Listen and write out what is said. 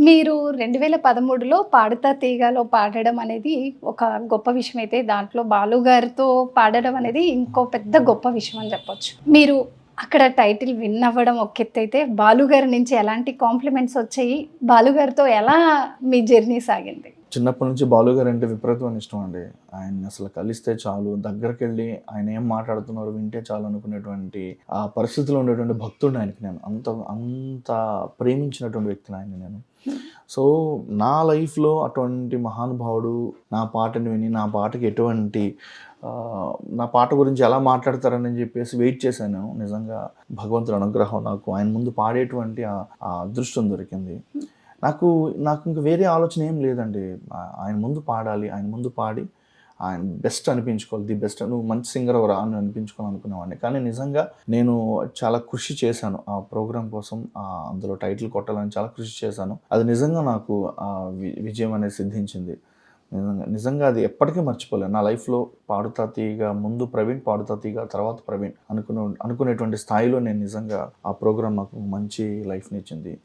మీరు 2013లో 'పాడుతా తీగ'లో పాడడం అనేది ఒక గొప్ప విషయమైతే, దాంట్లో బాలు గారితో పాడడం అనేది ఇంకో పెద్ద గొప్ప విషయం అని చెప్పొచ్చు. మీరు అక్కడ టైటిల్ విన్ అవ్వడం ఒక ఎత్తైతే, బాలు గారి నుంచి ఎలాంటి కాంప్లిమెంట్స్ వచ్చాయి? బాలు గారితో ఎలా మీ జర్నీ సాగింది? చిన్నప్పటి నుంచి బాలు గారు అంటే విపరీతమైన ఇష్టం అండి. ఆయన్ని అసలు కలిస్తే చాలు, దగ్గరికెళ్ళి ఆయన ఏం మాట్లాడుతున్నారో వింటే చాలు అనుకునేటువంటి ఆ పరిస్థితిలో ఉండేటువంటి భక్తుడిని ఆయనకి నేను. అంత అంత ప్రేమించినటువంటి వ్యక్తిని ఆయన్ని నేను. సో, నా లైఫ్‌లో అటువంటి మహానుభావుడు నా పాటను విని, నా పాటకి ఎటువంటి నా పాట గురించి ఎలా మాట్లాడతారని చెప్పేసి వెయిట్ చేశాను. నిజంగా భగవంతుడి అనుగ్రహం నాకు ఆయన ముందు పాడేటువంటి ఆ అదృష్టం దొరికింది. నాకు నాకు ఇంక వేరే ఆలోచన ఏం లేదండి. ఆయన ముందు పాడాలి. ఆయన ముందు పాడి ఆయన బెస్ట్ అనిపించుకోవాలి. ది బెస్ట్ నువ్వు మంచి సింగర్ అవ్వరా అని అనిపించుకోవాలనుకునేవాడిని. కానీ నిజంగా నేను చాలా కృషి చేశాను ఆ ప్రోగ్రామ్ కోసం. అందులో టైటిల్ కొట్టాలని చాలా కృషి చేశాను. అది నిజంగా నాకు విజయం అనేది సిద్ధించింది. నిజంగా అది ఎప్పటికీ మర్చిపోలేను. నా లైఫ్‌లో పాడుతా తీగ ముందు ప్రవీణ్, పాడుతా తీగ తర్వాత ప్రవీణ్ అనుకునేటువంటి స్థాయిలో నేను నిజంగా ఆ ప్రోగ్రామ్ నాకు మంచి లైఫ్‌నిచ్చింది.